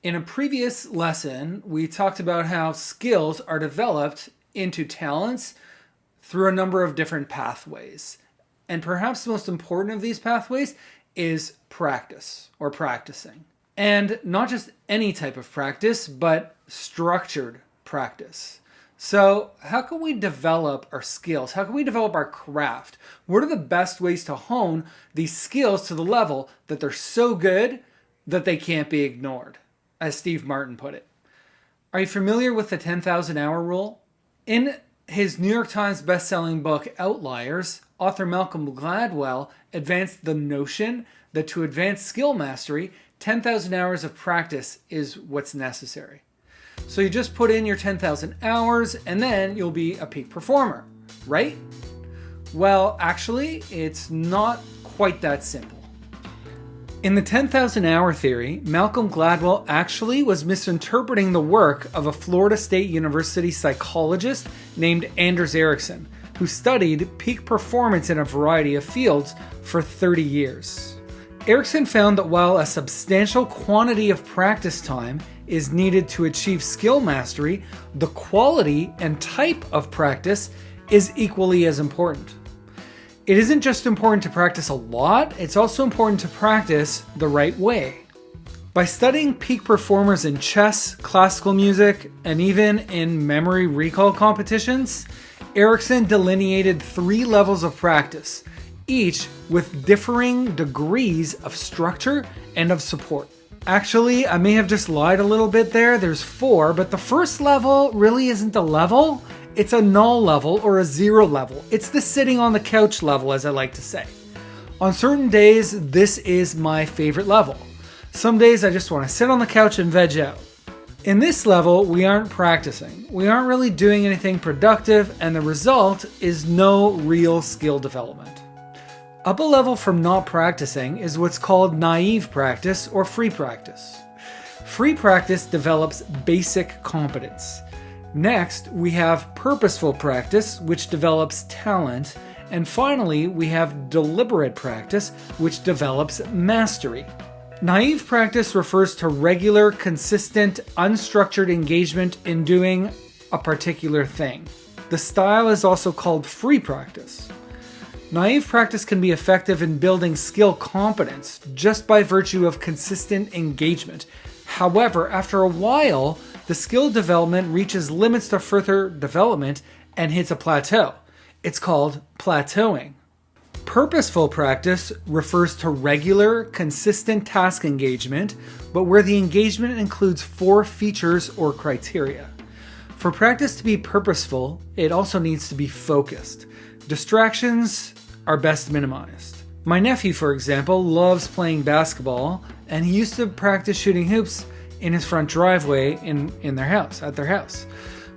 In a previous lesson, we talked about how skills are developed into talents through a number of different pathways. And perhaps the most important of these pathways is practice or practicing. And not just any type of practice, but structured practice. So, how can we develop our skills? How can we develop our craft? What are the best ways to hone these skills to the level that they're so good that they can't be ignored, as Steve Martin put it? Are you familiar with the 10,000 hour rule? In his New York Times bestselling book, Outliers, author Malcolm Gladwell advanced the notion that to advance skill mastery, 10,000 hours of practice is what's necessary. So you just put in your 10,000 hours and then you'll be a peak performer, right? Well, actually, it's not quite that simple. In the 10,000 hour theory, Malcolm Gladwell actually was misinterpreting the work of a Florida State University psychologist named Anders Ericsson, who studied peak performance in a variety of fields for 30 years. Ericsson found that while a substantial quantity of practice time is needed to achieve skill mastery, the quality and type of practice is equally as important. It isn't just important to practice a lot, it's also important to practice the right way. By studying peak performers in chess, classical music, and even in memory recall competitions, Ericsson delineated 3 levels of practice, each with differing degrees of structure and of support. Actually, I may have just lied a little bit there. There's 4, but the first level really isn't a level. It's a null level or a 0 level. It's the sitting on the couch level, as I like to say. On certain days, this is my favorite level. Some days I just want to sit on the couch and veg out. In this level, we aren't practicing. We aren't really doing anything productive, and the result is no real skill development. Up a level from not practicing is what's called naive practice or free practice. Free practice develops basic competence. Next, we have purposeful practice, which develops talent. And finally, we have deliberate practice, which develops mastery. Naive practice refers to regular, consistent, unstructured engagement in doing a particular thing. The style is also called free practice. Naive practice can be effective in building skill competence just by virtue of consistent engagement. However, after a while, the skill development reaches limits to further development and hits a plateau. It's called plateauing. Purposeful practice refers to regular, consistent task engagement, but where the engagement includes 4 features or criteria. For practice to be purposeful, it also needs to be focused. Distractions are best minimized. My nephew, for example, loves playing basketball, and he used to practice shooting hoops in his front driveway at their house.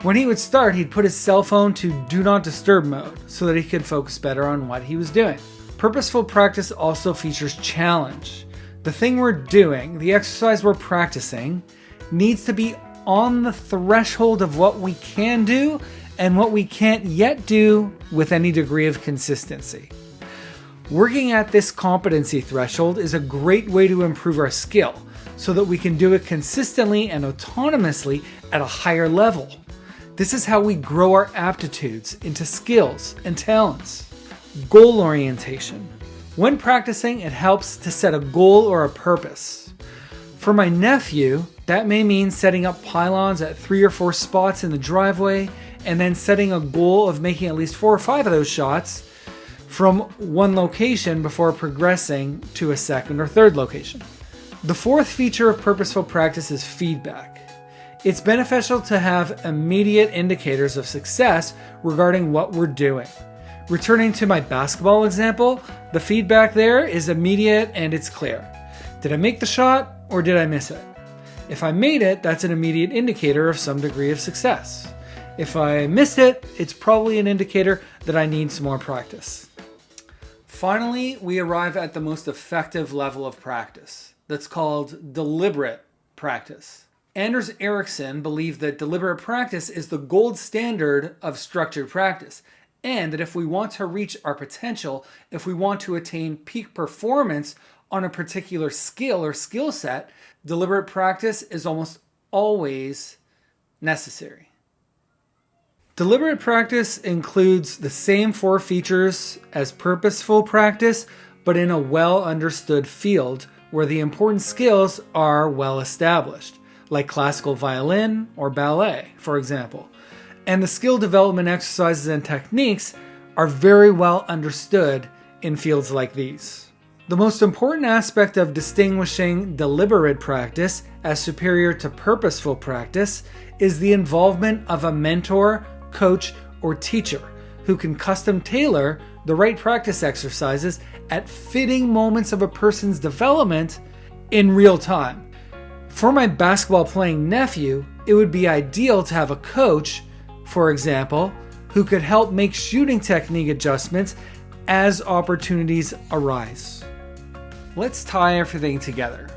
When he would start, he'd put his cell phone to do not disturb mode so that he could focus better on what he was doing. Purposeful practice also features challenge. The thing we're doing, the exercise we're practicing, needs to be on the threshold of what we can do and what we can't yet do with any degree of consistency. Working at this competency threshold is a great way to improve our skill so that we can do it consistently and autonomously at a higher level. This is how we grow our aptitudes into skills and talents. Goal orientation. When practicing, it helps to set a goal or a purpose. For my nephew, that may mean setting up pylons at 3 or 4 spots in the driveway and then setting a goal of making at least 4 or 5 of those shots from one location before progressing to a second or third location. The 4th feature of purposeful practice is feedback. It's beneficial to have immediate indicators of success regarding what we're doing. Returning to my basketball example, the feedback there is immediate and it's clear. Did I make the shot or did I miss it? If I made it, that's an immediate indicator of some degree of success. If I missed it, it's probably an indicator that I need some more practice. Finally, we arrive at the most effective level of practice. That's called deliberate practice. Anders Ericsson believed that deliberate practice is the gold standard of structured practice, and that if we want to reach our potential, if we want to attain peak performance, on a particular skill or skill set, deliberate practice is almost always necessary. Deliberate practice includes the same 4 features as purposeful practice, but in a well-understood field where the important skills are well established, like classical violin or ballet, for example. And the skill development exercises and techniques are very well understood in fields like these. The most important aspect of distinguishing deliberate practice as superior to purposeful practice is the involvement of a mentor, coach, or teacher who can custom tailor the right practice exercises at fitting moments of a person's development in real time. For my basketball playing nephew, it would be ideal to have a coach, for example, who could help make shooting technique adjustments as opportunities arise. Let's tie everything together.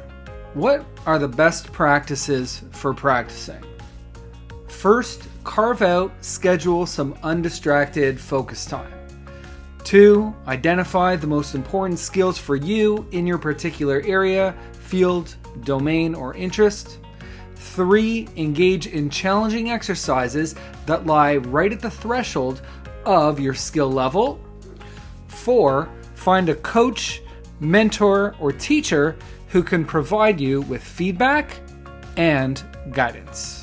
What are the best practices for practicing? First, carve out, schedule some undistracted focus time. 2, identify the most important skills for you in your particular area, field, domain, or interest. 3, engage in challenging exercises that lie right at the threshold of your skill level. 4, find a coach, mentor, or teacher who can provide you with feedback and guidance.